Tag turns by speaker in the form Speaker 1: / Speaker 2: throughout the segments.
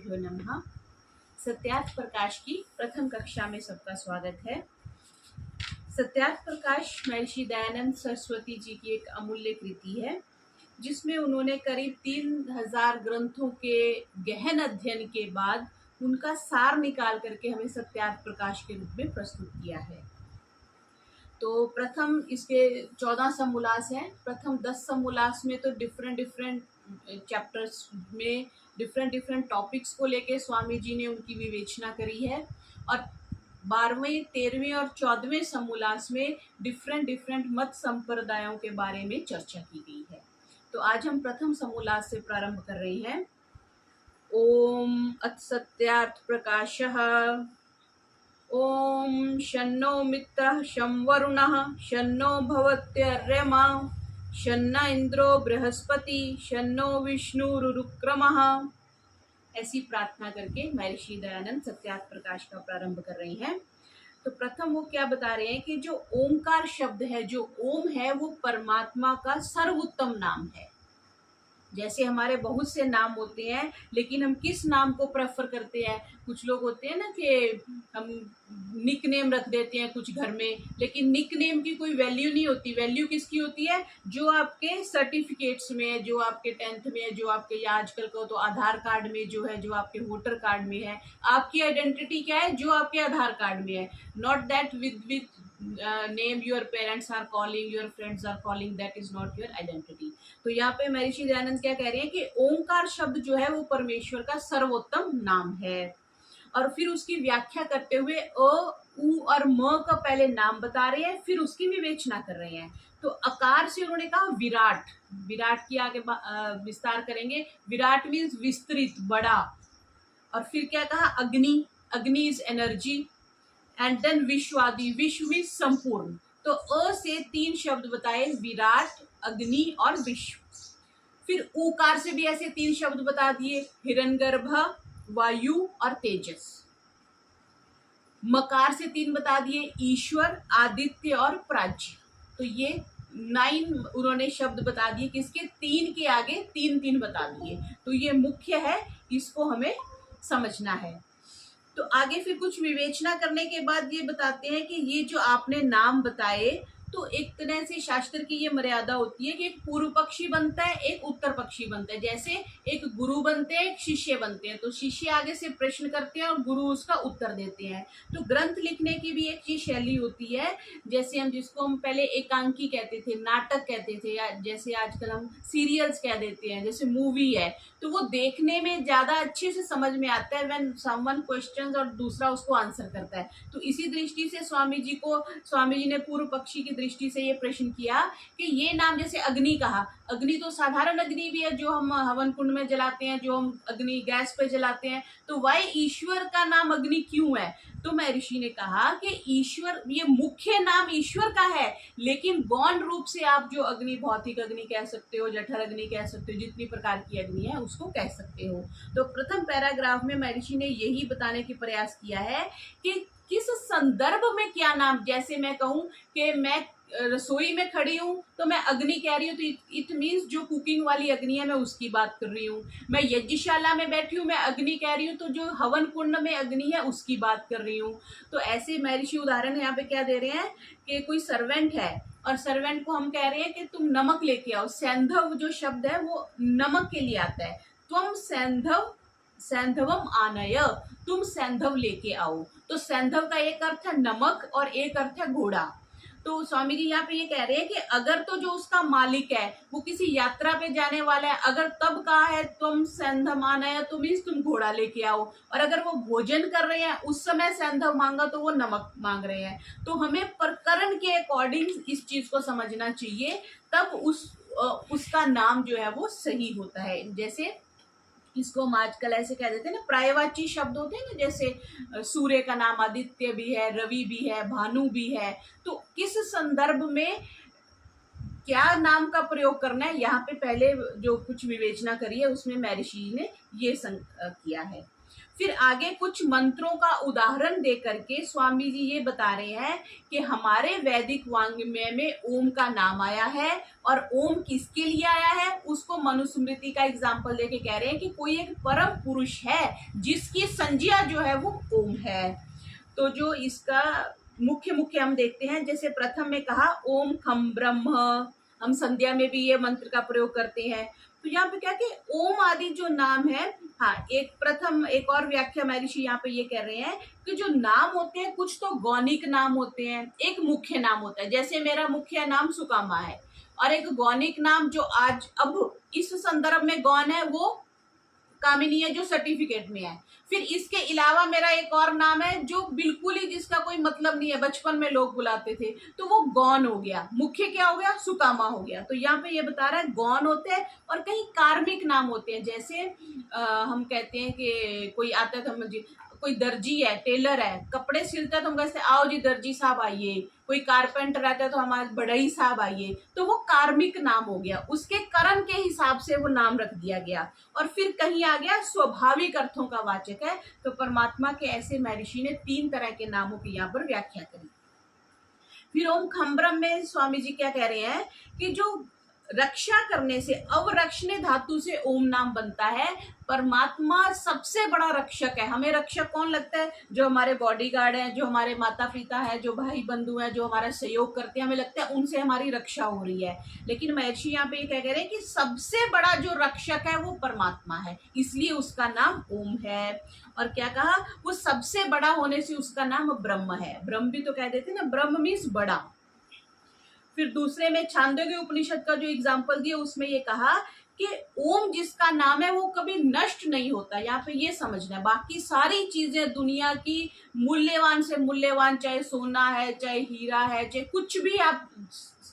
Speaker 1: गुरुभ्यो नमः। सत्यार्थ प्रकाश की प्रथम कक्षा में सबका स्वागत है। सत्यार्थ प्रकाश महर्षि दयानंद सरस्वती जी की एक अमूल्य कृति है, जिसमें उन्होंने करीब 3000 ग्रंथों के गहन अध्ययन के बाद उनका सार निकाल करके हमें सत्यार्थ प्रकाश के रूप में प्रस्तुत किया है। तो प्रथम इसके 14 समोल्लास हैं। प्रथम 10 समोल्लास में तो डिफरेंट चैप्टर्स में डिफरेंट टॉपिक्स को लेके स्वामी जी ने उनकी विवेचना करी है, और 12वें, 13वें और 14वें समोल्लास में डिफरेंट मत संप्रदायों के बारे में चर्चा की गई है। तो आज हम प्रथम समोल्लास से प्रारंभ कर रहे हैं। ओम अत्सत्यार्थ प्रकाशः। ओम शन्नो मित्रः शं वरुणः शन्नो भवत्यर्यमा शन्न इंद्रो बृहस्पति शन्नो विष्णुरुक्रमः। ऐसी प्रार्थना करके महर्षि दयानंद सत्यार्थ प्रकाश का प्रारंभ कर रहे हैं। तो प्रथम वो क्या बता रहे हैं कि जो ओमकार शब्द है, जो ओम है, वो परमात्मा का सर्वोत्तम नाम है। जैसे हमारे बहुत से नाम होते हैं, लेकिन हम किस नाम को प्रेफर करते हैं? कुछ लोग होते हैं ना कि हम निक नेम रख देते हैं कुछ घर में, लेकिन निक नेम की कोई वैल्यू नहीं होती। वैल्यू किसकी होती है? जो आपके सर्टिफिकेट्स में है, जो आपके 10th में है, जो आपके, या आजकल को तो आधार कार्ड में जो है, जो आपके वोटर कार्ड में है। आपकी आइडेंटिटी क्या है? जो आपके आधार कार्ड में है। Not that with name your parents are calling, your friends are calling, that is not your identity. तो यहाँ पे महर्षि दयानंद क्या कह रहे हैं कि ओंकार शब्द जो है वो परमेश्वर का सर्वोत्तम नाम है। और फिर उसकी व्याख्या करते हुए अ, उ और म का पहले नाम बता रहे हैं, फिर उसकी विवेचना कर रहे हैं। तो अकार से उन्होंने कहा विराट, विराट की आगे विस्तार करेंगे। विराट मीन्स विस्तृत, बड़ा। और फिर क्या कहा? अग्नि, अग्नि इज एनर्जी। एंड देन विश्वादि, विश्व इज संपूर्ण। तो अ से 3 शब्द बताए, विराट, अग्नि और विश्व। फिर ऊकार से भी ऐसे 3 शब्द बता दिए, हिरण्यगर्भ, वायु और तेजस। मकार से 3 बता दिए, ईश्वर, आदित्य और प्राज्ञ। तो ये 9 उन्होंने शब्द बता दिए, किसके? 3 के आगे 3 बता दिए। तो ये मुख्य है, इसको हमें समझना है। तो आगे फिर कुछ विवेचना करने के बाद ये बताते हैं कि ये जो आपने नाम बताए, तो एक तरह से शास्त्र की ये मर्यादा होती है कि एक पूर्व पक्षी बनता है, एक उत्तर पक्षी बनता है। जैसे एक गुरु बनते हैं, एक शिष्य बनते हैं। तो शिष्य आगे से प्रश्न करते हैं और गुरु उसका उत्तर देते हैं। तो ग्रंथ लिखने की भी एक चीज शैली होती है। जैसे जिसको हम पहले एकांकी कहते थे, नाटक कहते थे, या जैसे आजकल हम सीरियल्स कह देते हैं, जैसे मूवी है, तो वो देखने में ज्यादा अच्छे से समझ में आता है व्हेन समवन क्वेश्चंस और दूसरा उसको आंसर करता है। तो इसी दृष्टि से स्वामी जी ने पूर्व पक्षी की दृष्टि से ये प्रश्न किया कि ये नाम, जैसे अग्नि कहा, अग्नि तो साधारण अग्नि भी है जो हम हवन कुंड में जलाते हैं, जो हम अग्नि गैस पे जलाते हैं। तो वाई ईश्वर का नाम अग्नि क्यों है? तो महर्षि ने कहा कि ईश्वर, ये मुख्य नाम ईश्वर का है, लेकिन गौण रूप से आप जो अग्नि, भौतिक अग्नि कह सकते हो, जठर अग्नि कह सकते हो, जितनी प्रकार की अग्नि है उसको कह सकते हो। तो प्रथम पैराग्राफ में महर्षि ने यही बताने की प्रयास किया है कि किस संदर्भ में क्या नाम। जैसे मैं कहूं कि मैं रसोई में खड़ी हूँ तो मैं अग्नि कह रही हूँ, तो इट मीन्स जो कुकिंग वाली अग्नि है, मैं उसकी बात कर रही हूँ। मैं यज्ञशाला में बैठी हूँ, मैं अग्नि कह रही हूँ, तो जो हवन कुंड में अग्नि है उसकी बात कर रही हूँ। तो ऐसे महर्षि उदाहरण यहाँ पे क्या दे रहे हैं कि कोई सर्वेंट है और सर्वेंट को हम कह रहे हैं कि तुम नमक लेके आओ। सैंधव जो शब्द है वो नमक के लिए आता है। त्वम सैंधवम आनय, तुम सैंधव लेके आओ। तो सैंधव का एक अर्थ है नमक और एक अर्थ है घोड़ा। तो स्वामी जी यहाँ पे ये कह रहे हैं कि अगर तो जो उसका मालिक है वो किसी यात्रा पे जाने वाला है, अगर तब कहा है तुम सैंधव आनय, तो मीन्स तुम घोड़ा लेके आओ। और अगर वो भोजन कर रहे हैं उस समय सैंधव मांगा तो वो नमक मांग रहे हैं। तो हमें प्रकरण के अकॉर्डिंग इस चीज को समझना चाहिए, तब उसका नाम जो है वो सही होता है। जैसे इसको हम आजकल ऐसे कह देते हैं ना, प्रायवाची शब्द होते हैं ना, जैसे सूर्य का नाम आदित्य भी है, रवि भी है, भानु भी है। तो किस संदर्भ में क्या नाम का प्रयोग करना है, यहाँ पे पहले जो कुछ विवेचना करी है उसमें महर्षि ने ये किया है। फिर आगे कुछ मंत्रों का उदाहरण दे करके स्वामी जी ये बता रहे हैं कि हमारे वैदिक वाङ्मय में ओम का नाम आया है, और ओम किसके लिए आया है उसको मनुस्मृति का एग्जाम्पल देके कह रहे हैं कि कोई एक परम पुरुष है जिसकी संज्ञा जो है वो ओम है। तो जो इसका मुख्य मुख्य हम देखते हैं, जैसे प्रथम में कहा ओम खम ब्रह्म, हम संध्या में भी ये मंत्र का प्रयोग करते हैं। तो यहाँ पे क्या कि ओम आदि जो नाम है, हाँ एक और व्याख्या महर्षि यहाँ पे ये कह रहे हैं कि जो नाम होते हैं कुछ तो गौणिक नाम होते हैं, एक मुख्य नाम होता है। जैसे मेरा मुख्य नाम सुकामा है, और एक गौणिक नाम जो आज अब इस संदर्भ में गौण है वो कामिनी है जो सर्टिफिकेट में है। फिर इसके अलावा मेरा एक और नाम है जो बिल्कुल ही जिसका कोई मतलब नहीं है, बचपन में लोग बुलाते थे, तो वो गौण हो गया। मुख्य क्या हो गया, सुकामा हो गया। तो यहाँ पे ये बता रहा है गौण होते हैं और कहीं कार्मिक नाम होते हैं। जैसे हम कहते हैं कि कोई आता है, समझिए कोई दर्जी है, टेलर है, कपड़े सिलता है तो हम कहते हैं आओ जी दर्जी साहब आइए। कोई कारपेंटर रहता है तो हमारे बढ़ई साहब आइए। तो वो कार्मिक नाम हो गया, उसके कर्म के हिसाब से वो नाम रख दिया गया। और फिर कहीं आ गया स्वाभाविक अर्थों का वाचक है। तो परमात्मा के ऐसे महर्षि ने 3 तरह के नामों की यहाँ पर व्याख्या करी। फिर ओम खम्ब्रम में स्वामी जी क्या कह रहे हैं कि जो रक्षा करने से, अवरक्षणे धातु से ओम नाम बनता है। परमात्मा सबसे बड़ा रक्षक है। हमें रक्षक कौन लगता है, जो हमारे बॉडीगार्ड हैं, जो हमारे माता पिता हैं, जो भाई बंधु हैं, जो हमारा सहयोग करते हैं, हमें लगता है उनसे हमारी रक्षा हो रही है। लेकिन महर्षि यहाँ पे क्या कह रहे हैं कि सबसे बड़ा जो रक्षक है वो परमात्मा है, इसलिए उसका नाम ओम है। और क्या कहा, वो सबसे बड़ा होने से उसका नाम ब्रह्म है। ब्रह्म भी तो कह देते ना, ब्रह्म मीन्स बड़ा। फिर दूसरे में छांदोग्य उपनिषद का जो एग्जाम्पल दिया उसमें ये कहा कि ओम जिसका नाम है वो कभी नष्ट नहीं होता। यहाँ पे ये समझना है, बाकी सारी चीजें दुनिया की मूल्यवान से मूल्यवान, चाहे सोना है, चाहे हीरा है, चाहे कुछ भी आप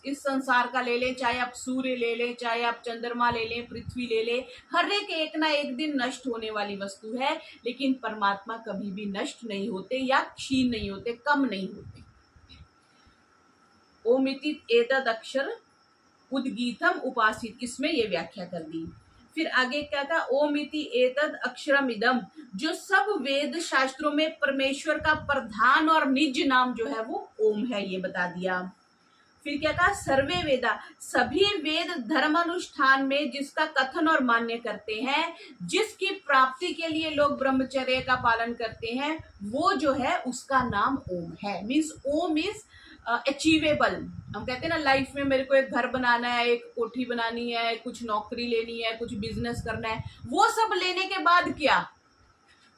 Speaker 1: इस संसार का ले लें, चाहे आप सूर्य ले लें, चाहे आप चंद्रमा ले लें, पृथ्वी ले लें, हर एक ना एक दिन नष्ट होने वाली वस्तु है। लेकिन परमात्मा कभी भी नष्ट नहीं होते या क्षीण नहीं होते, कम नहीं होते। ओमिति एतद अक्षर उद्गीतम उपासित, इसमें ये व्याख्या कर दी। फिर आगे क्या था, ओमिति एतद अक्षरमिदम, जो सब वेद शास्त्रों में परमेश्वर का प्रधान और निज नाम जो है वो ओम है, ये बता दिया। फिर क्या कहा, सर्वे वेदा, सभी वेद धर्म अनुष्ठान में जिसका कथन और मान्य करते हैं, जिसकी प्राप्ति के लिए लोग ब्रह्मचर्य का पालन करते हैं, वो जो है उसका नाम ओम है। Means Om is achievable. हम कहते हैं ना लाइफ में मेरे को एक घर बनाना है, एक कोठी बनानी है, कुछ नौकरी लेनी है, कुछ बिजनेस करना है, वो सब लेने के बाद क्या,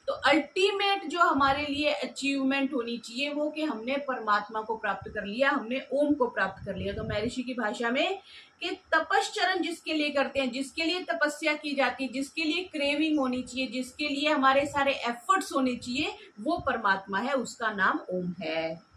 Speaker 1: तो अल्टीमेट जो हमारे लिए अचीवमेंट होनी चाहिए वो कि हमने परमात्मा को प्राप्त कर लिया, हमने ओम को प्राप्त कर लिया। तो महर्षि की भाषा में कि तपश्चरण जिसके लिए करते हैं, जिसके लिए तपस्या की जाती है, जिसके लिए क्रेविंग होनी चाहिए, जिसके लिए हमारे सारे एफर्ट्स होने चाहिए, वो परमात्मा है, उसका नाम ओम है।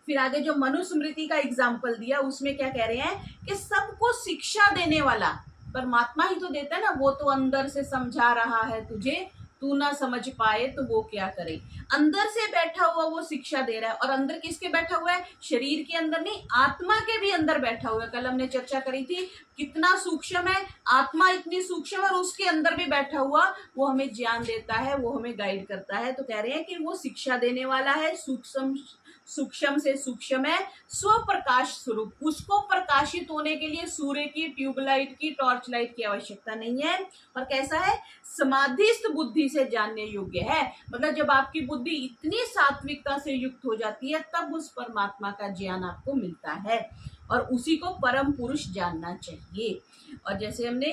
Speaker 1: फिर आगे जो मनुस्मृति का एग्जाम्पल दिया उसमें क्या कह रहे हैं कि सबको शिक्षा देने वाला परमात्मा ही तो देता है ना। वो तो अंदर से समझा रहा है तुझे, तू ना समझ पाए तो वो क्या करे। अंदर से बैठा हुआ वो शिक्षा दे रहा है। और अंदर किसके बैठा हुआ है, शरीर के अंदर नहीं, आत्मा के भी अंदर बैठा हुआ है। कल हमने चर्चा करी थी कितना सूक्ष्म है आत्मा, इतनी सूक्ष्म, और उसके अंदर भी बैठा हुआ वो हमें ज्ञान देता है, वो हमें गाइड करता है। तो कह रहे हैं कि वो शिक्षा देने वाला है, सूक्ष्म से सूक्ष्म है, स्वप्रकाश स्वरूप। उसको प्रकाशित होने के लिए सूर्य की, ट्यूबलाइट की, टॉर्च लाइट की आवश्यकता नहीं है। और कैसा है, समाधिस्थ बुद्धि से जानने योग्य है। मतलब जब आपकी बुद्धि इतनी सात्विकता से युक्त हो जाती है तब उस परमात्मा का ज्ञान आपको मिलता है, और उसी को परम पुरुष जानना चाहिए। और जैसे हमने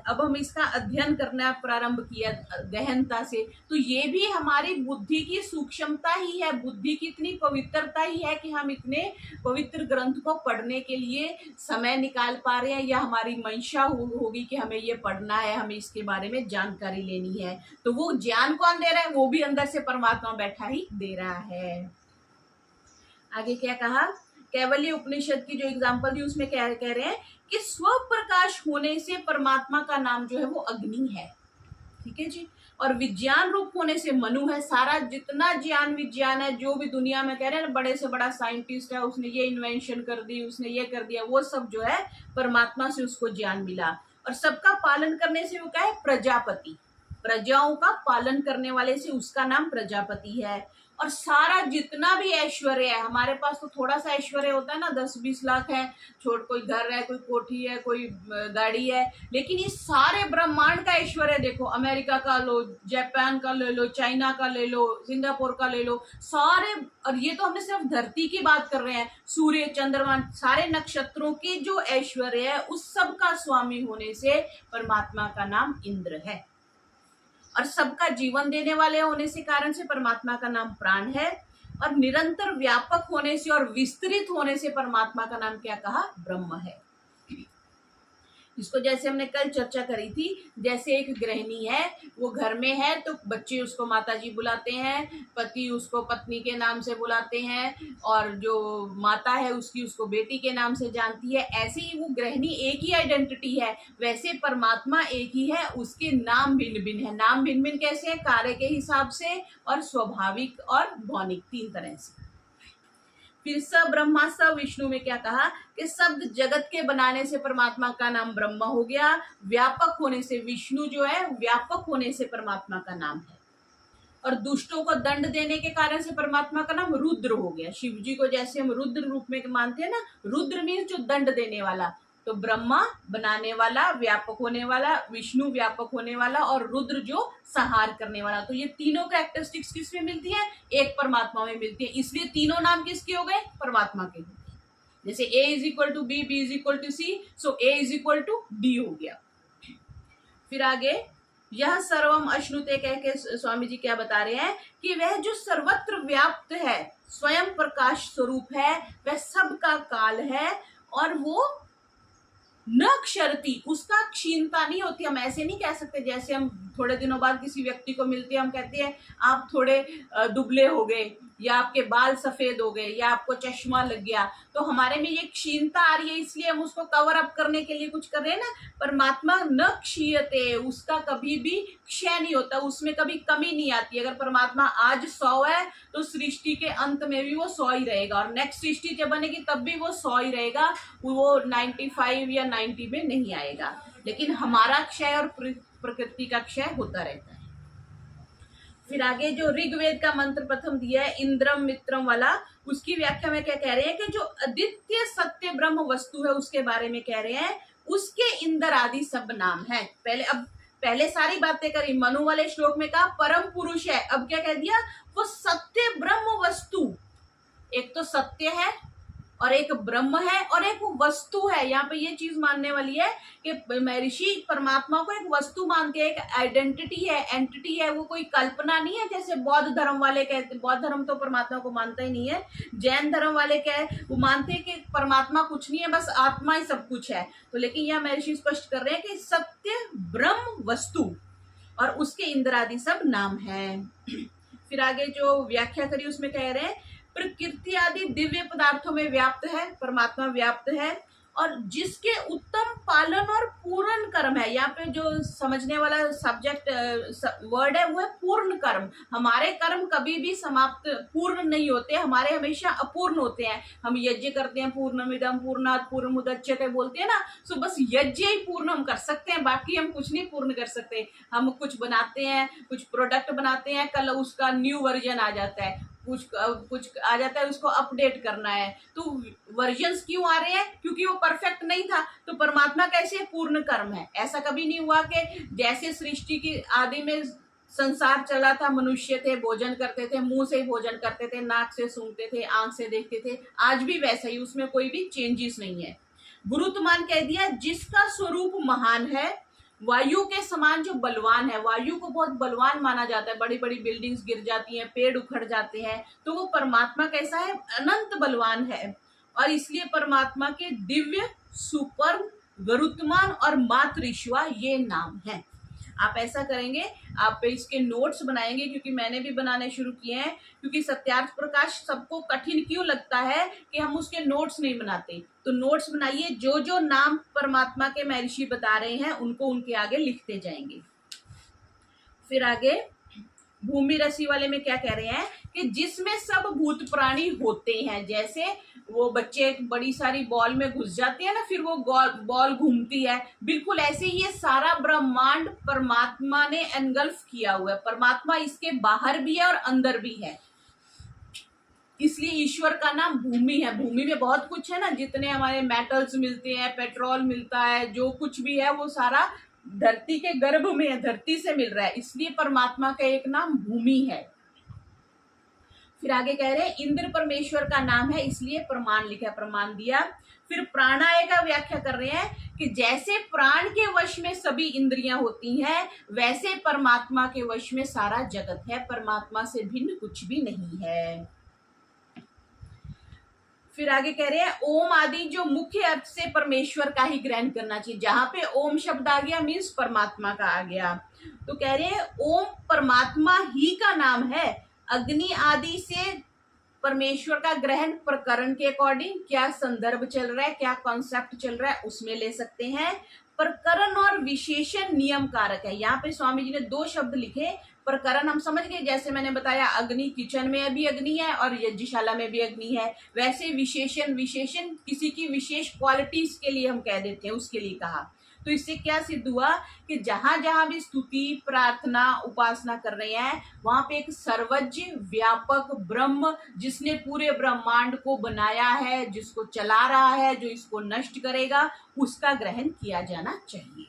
Speaker 1: अब हम इसका अध्ययन करना प्रारंभ किया गहनता से, तो ये भी हमारी बुद्धि की सूक्ष्मता ही है, बुद्धि की इतनी पवित्रता ही है कि हम इतने पवित्र ग्रंथ को पढ़ने के लिए समय निकाल पा रहे हैं, या हमारी मंशा होगी कि हमें ये पढ़ना है, हमें इसके बारे में जानकारी लेनी है। तो वो ज्ञान कौन दे रहा है, वो भी अंदर से परमात्मा बैठा ही दे रहा है। आगे क्या कहा, कैवल्य उपनिषद की जो एग्जाम्पल दी उसमें क्या कह रहे हैं कि स्वप्रकाश होने से परमात्मा का नाम जो है वो अग्नि है। ठीक है जी। और विज्ञान रूप होने से मनु है। सारा जितना ज्ञान विज्ञान है, जो भी दुनिया में कह रहे हैं ना, बड़े से बड़ा साइंटिस्ट है, उसने ये इन्वेंशन कर दी, उसने ये कर दिया, वो सब जो है परमात्मा से उसको ज्ञान मिला। और सबका पालन करने से वो क्या है, प्रजापति। प्रजाओं का पालन करने वाले से उसका नाम प्रजापति है। और सारा जितना भी ऐश्वर्य है, हमारे पास तो थोड़ा सा ऐश्वर्य होता है ना, 10-20 लाख है, छोड़ कोई घर है, कोई कोठी है, कोई गाड़ी है, लेकिन ये सारे ब्रह्मांड का ऐश्वर्य देखो, अमेरिका का लो, जापान का ले लो, चाइना का ले लो, सिंगापुर का ले लो, सारे। और ये तो हमने सिर्फ धरती की बात कर रहे हैं, सूर्य, चंद्रमा, सारे नक्षत्रों के जो ऐश्वर्य है उस सब का स्वामी होने से परमात्मा का नाम इंद्र है। और सबका जीवन देने वाले होने से कारण से परमात्मा का नाम प्राण है। और निरंतर व्यापक होने से और विस्तृत होने से परमात्मा का नाम क्या कहा? ब्रह्म है। इसको जैसे हमने कल चर्चा करी थी, जैसे एक गृहिणी है, वो घर में है तो बच्चे उसको माताजी बुलाते हैं, पति उसको पत्नी के नाम से बुलाते हैं, और जो माता है उसको बेटी के नाम से जानती है। ऐसे ही वो गृहिणी एक ही आइडेंटिटी है, वैसे परमात्मा एक ही है, उसके नाम भिन्न भिन्न है। नाम भिन्न भिन्न कैसे है? कार्य के हिसाब से और स्वाभाविक और भौतिक, 3 तरह से। फिर स ब्रह्मा स विष्णु में क्या कहा कि शब्द जगत के बनाने से परमात्मा का नाम ब्रह्मा हो गया, व्यापक होने से विष्णु जो है, व्यापक होने से परमात्मा का नाम है। और दुष्टों को दंड देने के कारण से परमात्मा का नाम रुद्र हो गया। शिव जी को जैसे हम रुद्र रूप में मानते हैं ना, रुद्र मीन्स जो दंड देने वाला, तो ब्रह्मा बनाने वाला, व्यापक होने वाला, विष्णु व्यापक होने वाला, और रुद्र जो संहार करने वाला। तो ये तीनों कैरेक्टरिस्टिक्स किसमें मिलती है? एक परमात्मा में मिलती है। इसलिए तीनों नाम किसके हो गए? परमात्मा के हो गए। जैसे A is equal to B, B is equal to C, so A is equal to D हो गया। फिर आगे, यह सर्वम अश्नुते कह के स्वामी जी क्या बता रहे हैं कि वह जो सर्वत्र व्याप्त है, स्वयं प्रकाश स्वरूप है, वह सबका काल है, और वो न क्षरती, उसका क्षीणता नहीं होती। हम ऐसे नहीं कह सकते, जैसे हम थोड़े दिनों बाद किसी व्यक्ति को मिलते हैं, हम कहते हैं आप थोड़े दुबले हो गए, या आपके बाल सफेद हो गए, या आपको चश्मा लग गया, तो हमारे में ये क्षीणता आ रही है, इसलिए हम उसको कवर अप करने के लिए कुछ कर रहे हैं ना। परमात्मा न क्षीयते, उसका कभी भी क्षय नहीं होता, उसमें कभी कमी नहीं आती। अगर परमात्मा आज 100 है तो सृष्टि के अंत में भी वो 100 ही रहेगा, और नेक्स्ट सृष्टि जब बनेगी तब भी वो 100 ही रहेगा, वो 95 या 90 में नहीं आएगा। लेकिन हमारा क्षय और प्रकृति का क्षय होता रहता है। फिर आगे जो ऋग्वेद का मंत्र प्रथम दिया है, इंद्रम मित्रम वाला, उसकी व्याख्या में क्या कह रहे हैं कि जो अद्वितीय सत्य ब्रह्म वस्तु है उसके बारे में कह रहे हैं, उसके इंद्र आदि सब नाम है। पहले सारी बातें करी, मनु वाले श्लोक में कहा परम पुरुष है, अब क्या कह दिया? वो सत्य ब्रह्म वस्तु। एक तो सत्य है, और एक ब्रह्म है, और एक वस्तु है। यहाँ पे ये चीज मानने वाली है कि महर्षि परमात्मा को एक वस्तु मानते हैं, एक आइडेंटिटी है, एंटिटी है, वो कोई कल्पना नहीं है। जैसे बौद्ध धर्म वाले कहते, बौद्ध धर्म तो परमात्मा को मानता ही नहीं है, जैन धर्म वाले वो मानते हैं कि परमात्मा कुछ नहीं है, बस आत्मा ही सब कुछ है। तो लेकिन यह महर्षि स्पष्ट कर रहे हैं कि सत्य ब्रह्म वस्तु, और उसके इंद्र आदि सब नाम है। फिर आगे जो व्याख्या करी उसमें कह रहे हैं, प्रकृति आदि दिव्य पदार्थों में व्याप्त है, परमात्मा व्याप्त है, और जिसके उत्तम पालन और पूर्ण कर्म है। यहाँ पे जो समझने वाला सब्जेक्ट वर्ड है वो है पूर्ण कर्म। हमारे कर्म कभी भी समाप्त पूर्ण नहीं होते, हमारे हमेशा अपूर्ण होते हैं। हम यज्ञ करते हैं, पूर्णमिदं पूर्णात् पूर्णमुदच्यते बोलते हैं ना, सो बस यज्ञ ही पूर्ण हम कर सकते हैं, बाकी हम कुछ नहीं पूर्ण कर सकते। हम कुछ बनाते हैं, कुछ प्रोडक्ट बनाते हैं, कल उसका न्यू वर्जन आ जाता है, कुछ आ जाता है, उसको अपडेट करना है। तो वर्जन्स क्यों आ रहे हैं? क्योंकि वो परफेक्ट नहीं था। तो परमात्मा कैसे पूर्ण कर्म है? ऐसा कभी नहीं हुआ कि जैसे सृष्टि की आदि में संसार चला था, मनुष्य थे, भोजन करते थे, मुंह से ही भोजन करते थे, नाक से सूंघते थे, आंख से देखते थे, आज भी वैसा ही, उसमें कोई भी चेंजेस नहीं है। गुरुत्वमान कह दिया, जिसका स्वरूप महान है, वायु के समान जो बलवान है, वायु को बहुत बलवान माना जाता है, बड़ी बड़ी बिल्डिंग्स गिर जाती हैं, पेड़ उखड़ जाते हैं, तो वो परमात्मा कैसा है? अनंत बलवान है। और इसलिए परमात्मा के दिव्य, सुपर, गरुत्मान और मातृश्वा ये नाम है। आप ऐसा करेंगे, आप इसके नोट्स बनाएंगे, क्योंकि मैंने भी बनाने शुरू किए हैं, क्योंकि सत्यार्थ प्रकाश सबको कठिन क्यों लगता है कि हम उसके नोट्स नहीं बनाते। तो नोट्स बनाइए, जो जो नाम परमात्मा के महर्षि बता रहे हैं उनको उनके आगे लिखते जाएंगे। फिर आगे भूमि रसी वाले में क्या कह रहे हैं कि जिसमें सब भूत प्राणी होते हैं, जैसे वो बच्चे एक बड़ी सारी बॉल में घुस जाते हैं ना, फिर वो बॉल घूमती है, बिल्कुल ऐसे ही ये सारा ब्रह्मांड परमात्मा ने एनगल्फ किया हुआ है। परमात्मा इसके बाहर भी है और अंदर भी है, इसलिए ईश्वर का नाम भूमि है। भूमि में बहुत कुछ है ना, जितने हमारे मेटल्स मिलते हैं, पेट्रोल मिलता है, जो कुछ भी है वो सारा धरती के गर्भ में है, धरती से मिल रहा है, इसलिए परमात्मा का एक नाम भूमि है। फिर आगे कह रहे हैं इंद्र परमेश्वर का नाम है, इसलिए प्रमाण लिखा, प्रमाण दिया। फिर प्राणाय का व्याख्या कर रहे हैं कि जैसे प्राण के वश में सभी इंद्रियां होती हैं, वैसे परमात्मा के वश में सारा जगत है, परमात्मा से भिन्न कुछ भी नहीं है। फिर आगे कह रहे हैं ओम आदि जो मुख्य अर्थ से परमेश्वर का ही ग्रहण करना चाहिए। जहां पे ओम शब्द आ गया मीन्स परमात्मा का आ गया। तो कह रहे हैं ओम परमात्मा ही का नाम है। अग्नि आदि से परमेश्वर का ग्रहण प्रकरण के अकॉर्डिंग क्या संदर्भ चल रहा है, क्या कॉन्सेप्ट चल रहा है, उसमें ले सकते हैं। प्रकरण और विशेषण नियम कारक है। यहाँ पे स्वामी जी ने दो शब्द लिखे। प्रकरण हम समझ गए, जैसे मैंने बताया अग्नि, किचन में भी अग्नि है और यज्ञशाला में भी अग्नि है। वैसे विशेषण, विशेषण किसी की विशेष क्वालिटीज के लिए हम कह देते हैं, उसके लिए कहा। तो इससे क्या सिद्ध हुआ कि जहां जहां भी स्तुति, प्रार्थना, उपासना कर रहे हैं, वहां पे एक सर्वज्ञ व्यापक ब्रह्म, जिसने पूरे ब्रह्मांड को बनाया है, जिसको चला रहा है, जो इसको नष्ट करेगा, उसका ग्रहण किया जाना चाहिए।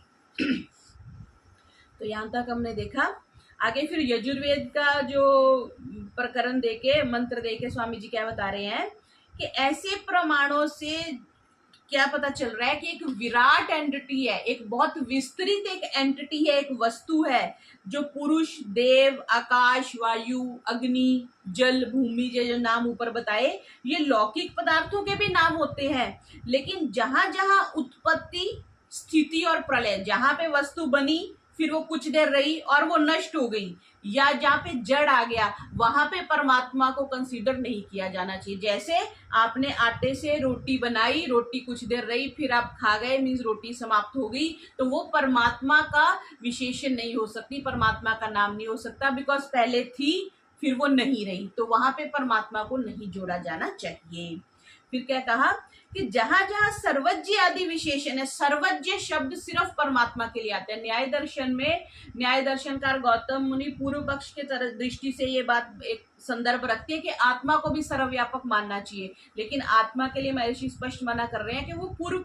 Speaker 1: तो यहां तक हमने देखा। आगे फिर यजुर्वेद का जो प्रकरण देके, मंत्र देके स्वामी जी क्या बता रहे हैं कि ऐसे प्रमाणों से क्या पता चल रहा है कि एक विराट एंटिटी है, एक बहुत विस्तृत एक एंटिटी है, एक वस्तु है, जो पुरुष, देव, आकाश, वायु, अग्नि, जल, भूमि, जो नाम ऊपर बताए, ये लौकिक पदार्थों के भी नाम होते हैं। लेकिन जहां जहां उत्पत्ति, स्थिति और प्रलय, जहां पे वस्तु बनी, फिर वो कुछ देर रही और वो नष्ट हो गई, या जहाँ पे जड़ आ गया, वहां पे परमात्मा को कंसीडर नहीं किया जाना चाहिए। जैसे आपने आटे से रोटी बनाई, रोटी कुछ देर रही, फिर आप खा गए, मीन्स रोटी समाप्त हो गई, तो वो परमात्मा का विशेषण नहीं हो सकती, परमात्मा का नाम नहीं हो सकता, बिकॉज पहले थी फिर वो नहीं रही, तो वहां पे परमात्मा को नहीं जोड़ा जाना चाहिए। फिर क्या कहा कि जहां जहां सर्वज्ञ आदि विशेषण है, सर्वज्ञ शब्द सिर्फ परमात्मा के लिए आता है। न्याय दर्शन में न्याय दर्शनकार गौतम मुनि पूर्व पक्ष के दृष्टि से ये बात एक संदर्भ रखती है कि आत्मा को भी सर्वव्यापक मानना चाहिए, लेकिन आत्मा के लिए महर्षि स्पष्ट मना कर रहे हैं कि वो पूर्व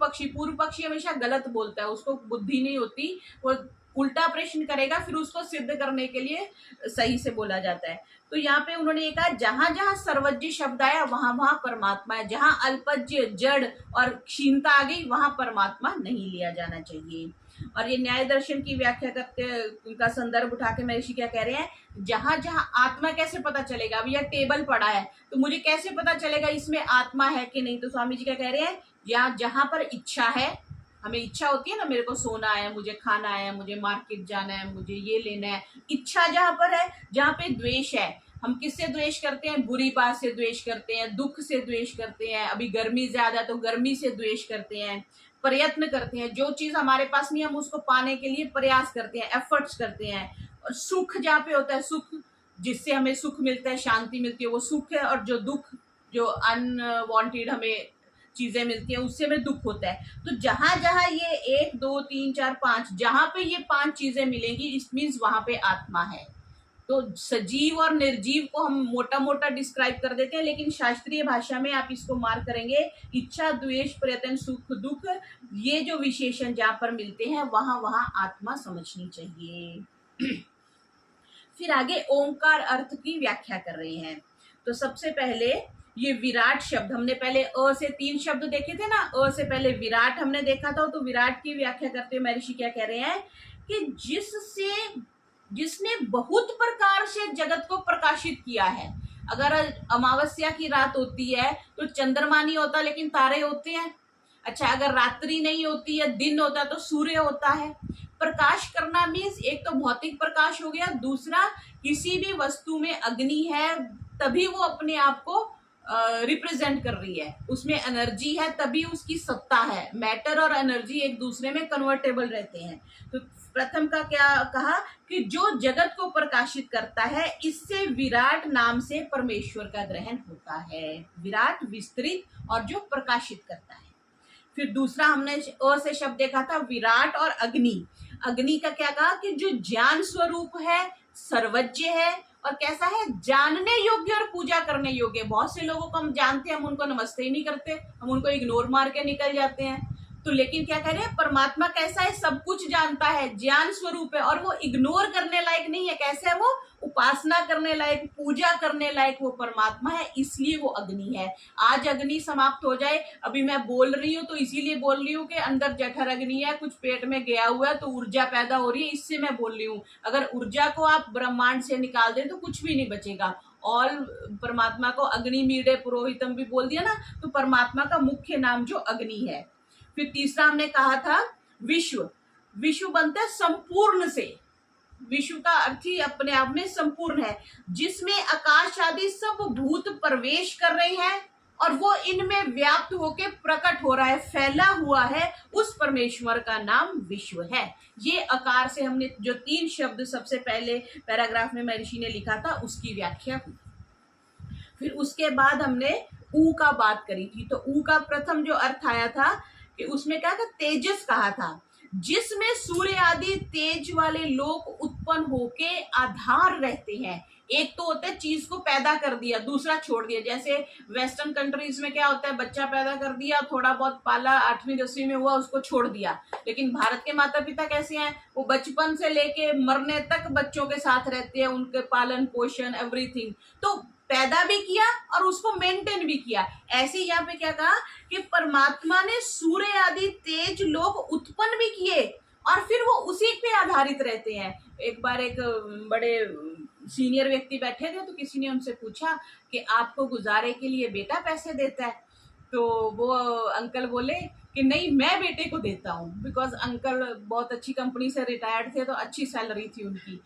Speaker 1: पक्षी हमेशा गलत बोलता है, उसको बुद्धि नहीं होती, वो उल्टा प्रश्न करेगा, फिर उसको सिद्ध करने के लिए सही से बोला जाता है। तो यहाँ पे उन्होंने ये कहा जहां जहां सर्वज्ञ शब्द आया वहां वहां परमात्मा है, जहां अल्पज्ञ, जड़ और क्षीणता आ गई, वहां परमात्मा नहीं लिया जाना चाहिए। और ये न्याय दर्शन की व्याख्या करते उनका संदर्भ उठा के महर्षि क्या कह रहे हैं, जहां जहां आत्मा कैसे पता चलेगा, अब यह टेबल पड़ा है तो मुझे कैसे पता चलेगा इसमें आत्मा है कि नहीं। तो स्वामी जी क्या कह रहे हैं, जहां पर इच्छा है, हमें इच्छा होती है ना, मेरे को सोना है, मुझे खाना है, मुझे मार्केट जाना है, मुझे ये लेना है, इच्छा जहां पर है। जहां पे द्वेष है, हम किससे द्वेष करते हैं, बुरी बात से द्वेष करते हैं, दुख से द्वेष करते हैं, अभी गर्मी ज्यादा तो गर्मी से द्वेष करते हैं, प्रयत्न करते हैं, जो चीज हमारे पास नहीं हम उसको पाने के लिए प्रयास करते हैं, एफर्ट्स करते हैं। और सुख जहाँ पे होता है, सुख जिससे हमें सुख मिलता है, शांति मिलती है, वो सुख है। और जो दुख, जो अनवांटेड हमें चीजें मिलती है, उससे हमें दुख होता है। तो जहां जहां ये 1 2 3 4 5, जहां पे ये 5 चीजें मिलेंगी, इट मीन्स वहां पे आत्मा है। तो सजीव और निर्जीव को हम मोटा मोटा डिस्क्राइब कर देते हैं, लेकिन शास्त्रीय भाषा में आप इसको मार्क करेंगे, इच्छा, द्वेष, प्रयत्न, सुख, दुख, ये जो विशेषण जहां पर मिलते हैं वहां वहां आत्मा समझनी चाहिए। फिर आगे ओंकार अर्थ की व्याख्या कर रहे हैं। तो सबसे पहले ये विराट शब्द, हमने पहले अ से 3 शब्द देखे थे ना, अ से पहले विराट हमने देखा था। तो विराट की व्याख्या करते हुए महर्षि क्या कह रहे हैं कि जिसने बहुत प्रकार से जगत को प्रकाशित किया है। अगर अमावस्या की रात होती है तो चंद्रमा नहीं होता लेकिन तारे होते हैं। अच्छा, अगर रात्रि नहीं होती है, दिन होता है, तो सूर्य होता है। प्रकाश करना मीन्स एक तो भौतिक प्रकाश हो गया, दूसरा किसी भी वस्तु में अग्नि है तभी वो अपने आप को रिप्रेजेंट कर रही है, उसमें एनर्जी है तभी उसकी सत्ता है। मैटर और एनर्जी एक दूसरे में कन्वर्टेबल रहते हैं। तो प्रथम का क्या कहा कि जो जगत को प्रकाशित करता है, इससे विराट नाम से परमेश्वर का ग्रहण होता है। विराट विस्तृत और जो प्रकाशित करता है। फिर दूसरा हमने अ से शब्द देखा था विराट और अग्नि। अग्नि का क्या कहा कि जो ज्ञान स्वरूप है, सर्वज्ञ है और कैसा है, जानने योग्य और पूजा करने योग्य। बहुत से लोगों को हम जानते हैं, हम उनको नमस्ते ही नहीं करते, हम उनको इग्नोर मार के निकल जाते हैं। तो लेकिन क्या कह रहे हैं, परमात्मा कैसा है, सब कुछ जानता है, ज्ञान स्वरूप है और वो इग्नोर करने लायक नहीं है। कैसे है वो, उपासना करने लायक, पूजा करने लायक वो परमात्मा है, इसलिए वो अग्नि है। आज अग्नि समाप्त हो जाए, अभी मैं बोल रही हूँ तो इसीलिए बोल रही हूँ कि अंदर जठर अग्नि है, कुछ पेट में गया हुआ है तो ऊर्जा पैदा हो रही है, इससे मैं बोल रही हूँ। अगर ऊर्जा को आप ब्रह्मांड से निकाल दें तो कुछ भी नहीं बचेगा। और परमात्मा को अग्नि मीडे पुरोहितम भी बोल दिया ना, तो परमात्मा का मुख्य नाम जो अग्नि है। फिर तीसरा हमने कहा था विश्व। विश्व बनता है संपूर्ण से। विश्व का अर्थ ही अपने आप में संपूर्ण है, जिसमें आकाश आदि सब भूत प्रवेश कर रहे हैं और वो इनमें व्याप्त होके प्रकट हो रहा है, फैला हुआ है। उस परमेश्वर का नाम विश्व है। ये आकार से हमने जो 3 शब्द सबसे पहले पैराग्राफ में महर्षि ने लिखा था उसकी व्याख्या हुई। फिर उसके बाद हमने ऊ का बात करी थी। तो ऊ का प्रथम जो अर्थ आया था कि उसमें क्या था, तेजस कहा था, जिसमें सूर्य आदि तेज वाले लोग उत्पन्न होके आधार रहते हैं। एक तो होता है चीज को पैदा कर दिया, दूसरा छोड़ दिया। जैसे वेस्टर्न कंट्रीज में क्या होता है, बच्चा पैदा कर दिया, थोड़ा बहुत पाला, 8वीं 10वीं में हुआ, उसको छोड़ दिया। लेकिन भारत के माता पिता कैसे हैं, वो बचपन से लेके मरने तक बच्चों के साथ रहते हैं, उनके पालन पोषण एवरीथिंग। तो पैदा भी किया और उसको मेंटेन भी किया। ऐसे यहाँ पे क्या कहा कि परमात्मा ने सूर्य आदि तेज लोग उत्पन्न भी किए और फिर वो उसी पे आधारित रहते हैं। एक बार एक बड़े सीनियर व्यक्ति बैठे थे तो किसी ने उनसे पूछा कि आपको गुजारे के लिए बेटा पैसे देता है? तो वो अंकल बोले कि नहीं, मैं बेटे को देता हूँ। बिकॉज अंकल बहुत अच्छी कंपनी से रिटायर्ड थे तो अच्छी सैलरी थी उनकी।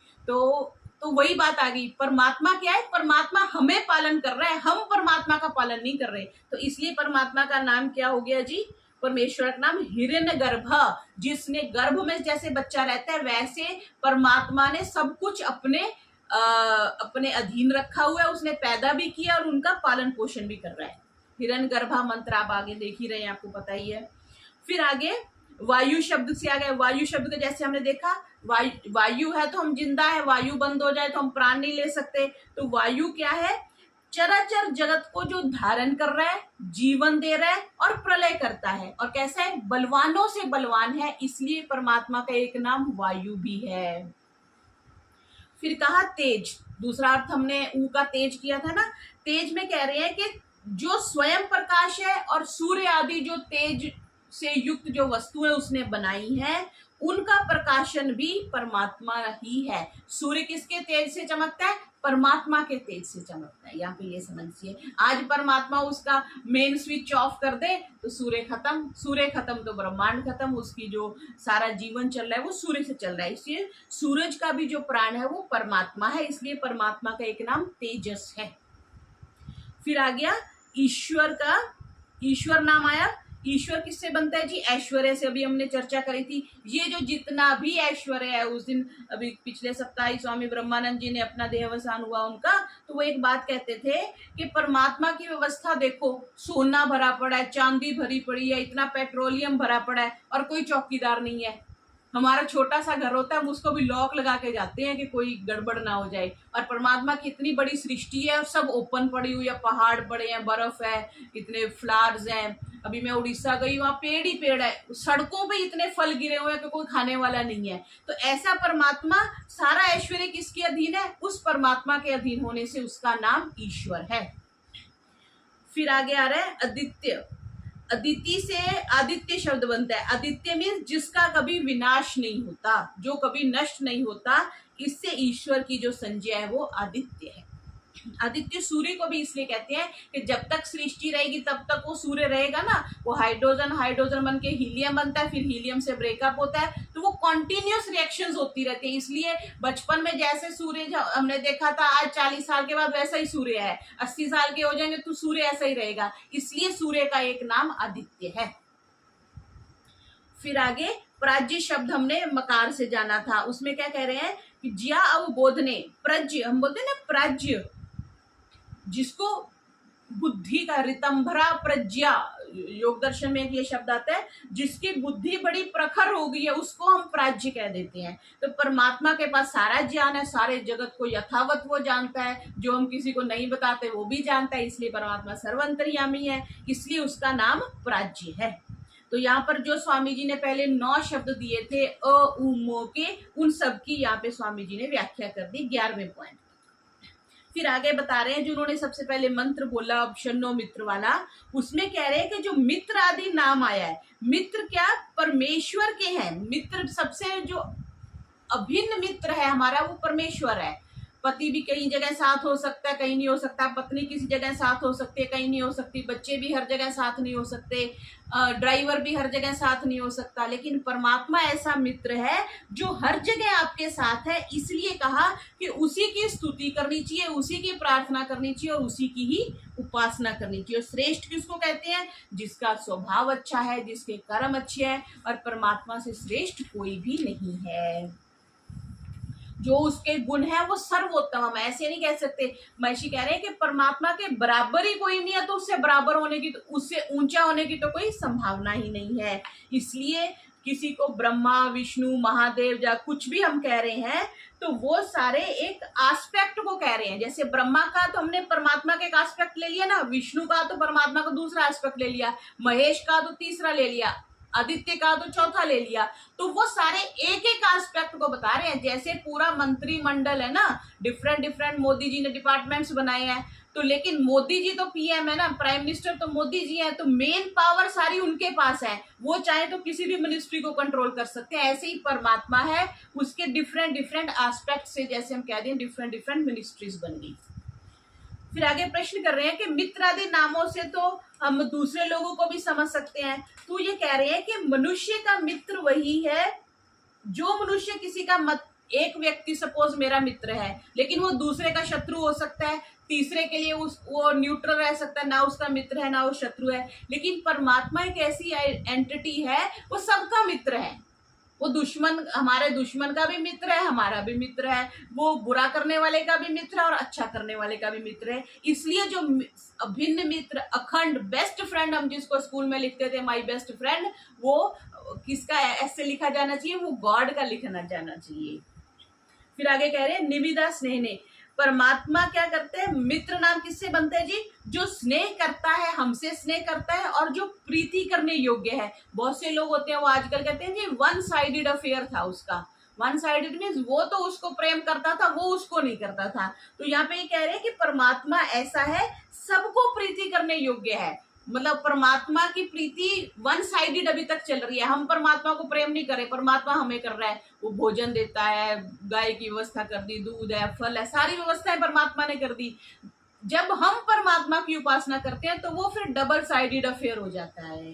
Speaker 1: तो वही बात आ गई, परमात्मा क्या है, परमात्मा हमें पालन कर रहा है, हम परमात्मा का पालन नहीं कर रहे। तो इसलिए परमात्मा का नाम क्या हो गया जी, परमेश्वर का नाम हिरण्यगर्भ। जिसने गर्भ में जैसे बच्चा रहता है, वैसे परमात्मा ने सब कुछ अपने अधीन रखा हुआ है। उसने पैदा भी किया और उनका पालन पोषण भी कर रहा है। हिरण्यगर्भा मंत्र आप आगे देख ही रहे हैं, आपको पता ही है। फिर आगे वायु शब्द से आ गए। वायु शब्द को जैसे हमने देखा, वायु है तो हम जिंदा है, वायु बंद हो जाए तो हम प्राण नहीं ले सकते। तो वायु क्या है, चराचर जगत को जो धारण कर रहा है, जीवन दे रहा है और प्रलय करता है। और कैसा है, बलवानों से बलवान है, इसलिए परमात्मा का एक नाम वायु भी है। फिर कहा तेज। दूसरा अर्थ हमने ऊ का तेज किया था ना। तेज में कह रहे हैं कि जो स्वयं प्रकाश है और सूर्य आदि जो तेज से युक्त जो वस्तु है उसने बनाई है, उनका प्रकाशन भी परमात्मा ही है। सूर्य किसके तेज से चमकता है, परमात्मा के तेज से चमकता है। यहाँ पे ये समझिए, आज परमात्मा उसका मेन स्विच ऑफ कर दे तो सूर्य खत्म तो ब्रह्मांड खत्म। उसकी जो सारा जीवन चल रहा है वो सूर्य से चल रहा है। इसलिए सूरज का भी जो प्राण है वो परमात्मा है, इसलिए परमात्मा का एक नाम तेजस है। फिर आ गया ईश्वर का, ईश्वर नाम आया। ईश्वर किससे बनता है जी, ऐश्वर्य से। अभी हमने चर्चा करी थी, ये जो जितना भी ऐश्वर्य है, उस दिन अभी पिछले सप्ताह ही स्वामी ब्रह्मानंद जी ने अपना देहावसान हुआ उनका, तो वो एक बात कहते थे कि परमात्मा की व्यवस्था देखो, सोना भरा पड़ा है, चांदी भरी पड़ी है, इतना पेट्रोलियम भरा पड़ा है और कोई चौकीदार नहीं है। हमारा छोटा सा घर होता है, हम उसको भी लॉक लगा के जाते हैं कि कोई गड़बड़ ना हो जाए। और परमात्मा की इतनी बड़ी सृष्टि है और सब ओपन पड़ी हुई है, पहाड़ पड़े हैं, बर्फ है, इतने फ्लावर्स हैं। अभी मैं उड़ीसा गई, वहाँ पेड़ ही पेड़ है, सड़कों पे इतने फल गिरे हुए हैं कि कोई खाने वाला नहीं है। तो ऐसा परमात्मा, सारा ऐश्वर्य किसके अधीन है, उस परमात्मा के अधीन होने से उसका नाम ईश्वर है। फिर आगे आ रहा है अदित्य। अदिति से आदित्य शब्द बनता है। आदित्य मीन्स जिसका कभी विनाश नहीं होता, जो कभी नष्ट नहीं होता। इससे ईश्वर की जो संज्ञा है वो आदित्य है। आदित्य सूर्य को भी इसलिए कहते हैं कि जब तक सृष्टि रहेगी तब तक वो सूर्य रहेगा ना। वो हाइड्रोजन बन के हीलियम बनता है, फिर हीलियम से ब्रेकअप होता है तो तो वो कॉन्टिन्यूस रिएक्शंस होती रहती है। इसलिए बचपन में जैसे सूर्य हमने देखा था, आज 40 साल के बाद वैसा ही सूर्य है, 80 साल के हो जाएंगे तो सूर्य ऐसा ही रहेगा। इसलिए सूर्य का एक नाम आदित्य है। फिर आगे प्राज्य शब्द हमने मकार से जाना था, उसमें क्या कह रहे हैं कि ज्या अवबोधने, प्रज्य हम बोलते हैं ना, प्राज्य जिसको बुद्धि का, रितंभरा प्रज्ञा, योग दर्शन में ये शब्द आता है, जिसकी बुद्धि बड़ी प्रखर हो गई है उसको हम प्राज्य कह देते हैं। तो परमात्मा के पास सारा ज्ञान है, सारे जगत को यथावत वो जानता है, जो हम किसी को नहीं बताते वो भी जानता है, इसलिए परमात्मा सर्वंतर्यामी है, इसलिए उसका नाम प्राज्य है। तो यहाँ पर जो स्वामी जी ने पहले 9 शब्द दिए थे अ उ मो के, उन सब की यहाँ पे स्वामी जी ने व्याख्या कर दी 11वें पॉइंट। फिर आगे बता रहे हैं, जो उन्होंने सबसे पहले मंत्र बोला शन्नो मित्र वाला, उसमें कह रहे हैं कि जो मित्र आदि नाम आया है, मित्र क्या परमेश्वर के हैं। मित्र सबसे जो अभिन्न मित्र है हमारा वो परमेश्वर है। पति भी कई जगह साथ हो सकता है, कहीं नहीं हो सकता, पत्नी किसी जगह साथ हो सकती है, कहीं नहीं हो सकती, बच्चे भी हर जगह साथ नहीं हो सकते, ड्राइवर भी हर जगह साथ नहीं हो सकता, लेकिन परमात्मा ऐसा मित्र है जो हर जगह आपके साथ है। इसलिए कहा कि उसी की स्तुति करनी चाहिए, उसी की प्रार्थना करनी चाहिए और उसी की ही उपासना करनी चाहिए। और श्रेष्ठ किसको कहते हैं? जिसका स्वभाव अच्छा है, जिसके कर्म अच्छे हैं, और परमात्मा से श्रेष्ठ कोई भी नहीं है। जो उसके गुण है वो सर्वोत्तम, हम ऐसे नहीं कह सकते। महर्षि कह रहे हैं कि परमात्मा के बराबर ही कोई नहीं है, तो उससे बराबर होने की, तो उससे ऊंचा होने की तो कोई संभावना ही नहीं है। इसलिए किसी को ब्रह्मा, विष्णु, महादेव या कुछ भी हम कह रहे हैं तो वो सारे एक एस्पेक्ट को कह रहे हैं। जैसे ब्रह्मा का तो हमने परमात्मा का एक एस्पेक्ट ले लिया ना, विष्णु का तो परमात्मा का दूसरा एस्पेक्ट ले लिया, महेश का तो तीसरा ले लिया, आदित्य का तो चौथा ले लिया। तो वो सारे एक एक एस्पेक्ट को बता रहे हैं। जैसे पूरा मंत्रिमंडल है ना, डिफरेंट डिफरेंट मोदी जी ने डिपार्टमेंट्स बनाए हैं, तो लेकिन मोदी जी तो पीएम है ना, प्राइम मिनिस्टर तो मोदी जी है, तो मेन पावर सारी उनके पास है, वो चाहे तो किसी भी मिनिस्ट्री को कंट्रोल कर सकते हैं। ऐसे ही परमात्मा है, उसके डिफरेंट डिफरेंट एस्पेक्ट से, जैसे हम कह दें डिफरेंट डिफरेंट मिनिस्ट्रीज बन गई। फिर आगे प्रश्न कर रहे हैं कि मित्र आदि नामों से तो हम दूसरे लोगों को भी समझ सकते हैं। तो ये कह रहे हैं कि मनुष्य का मित्र वही है जो मनुष्य किसी का मत, एक व्यक्ति सपोज मेरा मित्र है, लेकिन वो दूसरे का शत्रु हो सकता है, तीसरे के लिए वो न्यूट्रल रह सकता है, ना उसका मित्र है ना वो शत्रु है। लेकिन परमात्मा एक ऐसी एंटिटी है, वो सबका मित्र है। वो दुश्मन, हमारे दुश्मन का भी मित्र है, हमारा भी मित्र है, वो बुरा करने वाले का भी मित्र है और अच्छा करने वाले का भी मित्र है। इसलिए जो अभिन्न मित्र, अखंड बेस्ट फ्रेंड, हम जिसको स्कूल में लिखते थे माय बेस्ट फ्रेंड, वो किसका ऐसे लिखा जाना चाहिए? वो गॉड का लिखना जाना चाहिए। फिर आगे कह रहे हैं निविदा स्नेहने, परमात्मा क्या करते हैं? मित्र नाम किससे बनते हैं जी? जो स्नेह करता है, हमसे स्नेह करता है और जो प्रीति करने योग्य है। बहुत से लोग होते हैं वो आजकल कहते हैं जी वन साइडेड अफेयर था उसका। वन साइडेड मीन्स वो तो उसको प्रेम करता था, वो उसको नहीं करता था। तो यहाँ पे ये कह रहे हैं कि परमात्मा ऐसा है, सबको प्रीति करने योग्य है। मतलब परमात्मा की प्रीति वन साइडेड अभी तक चल रही है। हम परमात्मा को प्रेम नहीं करें, परमात्मा हमें कर रहा है। वो भोजन देता है, गाय की व्यवस्था कर दी, दूध है, फल है, सारी व्यवस्थाएं परमात्मा ने कर दी। जब हम परमात्मा की उपासना करते हैं तो वो फिर डबल साइडेड अफेयर हो जाता है।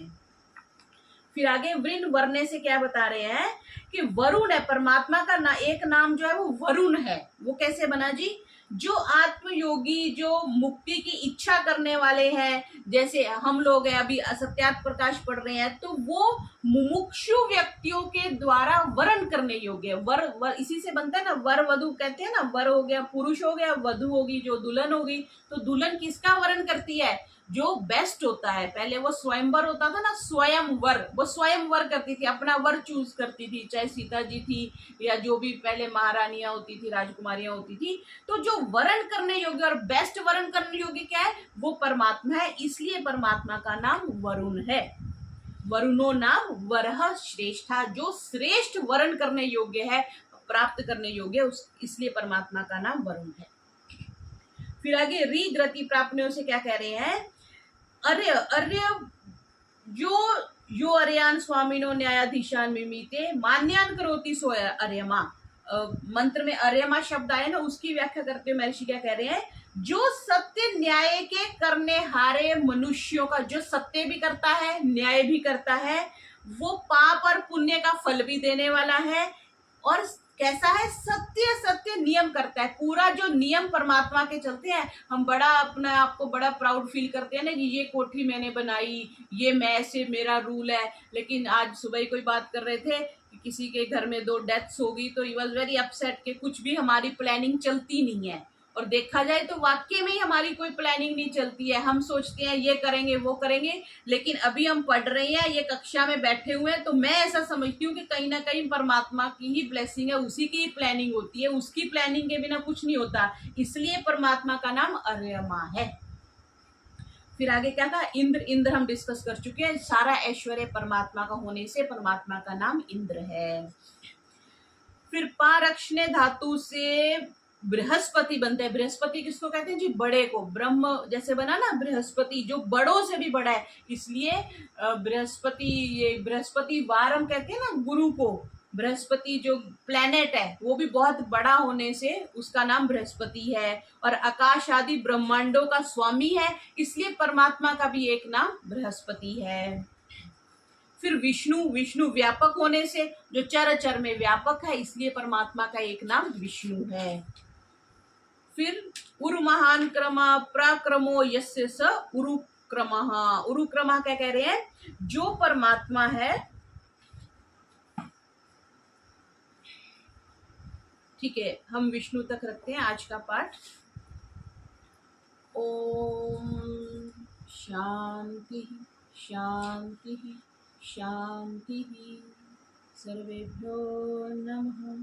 Speaker 1: फिर आगे वृण वर्णे से क्या बता रहे हैं कि वरुण है, परमात्मा का ना एक नाम जो है वो वरुण है। वो कैसे बना जी? जो आत्मयोगी, जो मुक्ति की इच्छा करने वाले हैं, जैसे हम लोग हैं अभी सत्यार्थ प्रकाश पढ़ रहे हैं, तो वो मुमुक्षु व्यक्तियों के द्वारा वरण करने योग्य है। वर इसी से बनता है ना, वर वधु कहते हैं ना, वर हो गया पुरुष हो गया, वधु होगी जो दुल्हन होगी। तो दुल्हन किसका वरण करती है? जो बेस्ट होता है। पहले वो स्वयंवर होता था ना, स्वयंवर, वो स्वयंवर करती थी, अपना वर चूज करती थी, चाहे सीता जी थी या जो भी पहले महारानियां होती थी, राजकुमारियां होती थी। तो जो वरण करने योग्य और बेस्ट वरण करने योग्य क्या है? वो परमात्मा है। इसलिए परमात्मा का नाम वरुण है। वरुणो नाम वरह श्रेष्ठा, जो श्रेष्ठ वरण करने योग्य है, प्राप्त करने योग्य, इसलिए परमात्मा का नाम वरुण है। फिर आगे री ग्रति प्राप्त से क्या कह रहे हैं? अर्य, अर्य जो अर्यान स्वामिनो न्यायाधीशान मिमीते मान्यान करोति सो अर्यमा। मंत्र में अर्यमा शब्द आया ना, उसकी व्याख्या करते हुए महर्षि क्या कह रहे हैं? जो सत्य न्याय के करने हारे मनुष्यों का, जो सत्य भी करता है, न्याय भी करता है, वो पाप और पुण्य का फल भी देने वाला है, और कैसा है, सत्य सत्य नियम करता है। पूरा जो नियम परमात्मा के चलते हैं, हम बड़ा अपने आप को बड़ा प्राउड फील करते हैं ना कि ये कोठी मैंने बनाई, ये मैं ऐसे मेरा रूल है। लेकिन आज सुबह ही कोई बात कर रहे थे कि किसी के घर में 2 डेथ्स हो गई, तो ही वॉज वेरी अपसेट कि कुछ भी हमारी प्लानिंग चलती नहीं है। और देखा जाए तो वाकई में ही हमारी कोई प्लानिंग नहीं चलती है। हम सोचते हैं ये करेंगे वो करेंगे, लेकिन अभी हम पढ़ रहे हैं, ये कक्षा में बैठे हुए हैं, तो मैं ऐसा समझती हूँ कि कहीं ना कहीं परमात्मा की ही ब्लेसिंग है, उसी की ही प्लानिंग होती है, उसकी प्लानिंग के बिना कुछ नहीं होता। इसलिए परमात्मा का नाम अर्यमा है। फिर आगे क्या था, इंद्र। इंद्र हम डिस्कस कर चुके हैं, सारा ऐश्वर्य परमात्मा का होने से परमात्मा का नाम इंद्र है। फिर पारक्षणे धातु से बृहस्पति बनते हैं। बृहस्पति किसको कहते हैं जी, बड़े को। ब्रह्म जैसे बना ना बृहस्पति, जो बड़ों से भी बड़ा है, इसलिए बृहस्पति, ये बृहस्पति वार हम कहते हैं ना गुरु को। बृहस्पति जो प्लेनेट है वो भी बहुत बड़ा होने से उसका नाम बृहस्पति है, और आकाश आदि ब्रह्मांडों का स्वामी है, इसलिए परमात्मा का भी एक नाम बृहस्पति है। फिर विष्णु। विष्णु व्यापक होने से, जो चर में व्यापक है, इसलिए परमात्मा का एक नाम विष्णु है। फिर उर महान क्रमा प्रक्रमो यस्य स उरुक्रमः। उरुक्रमः क्या कह रहे हैं, जो परमात्मा है, ठीक है, हम विष्णु तक रखते हैं आज का पाठ। ओम शांति शांति शांति। सर्वेभ्यो नमः।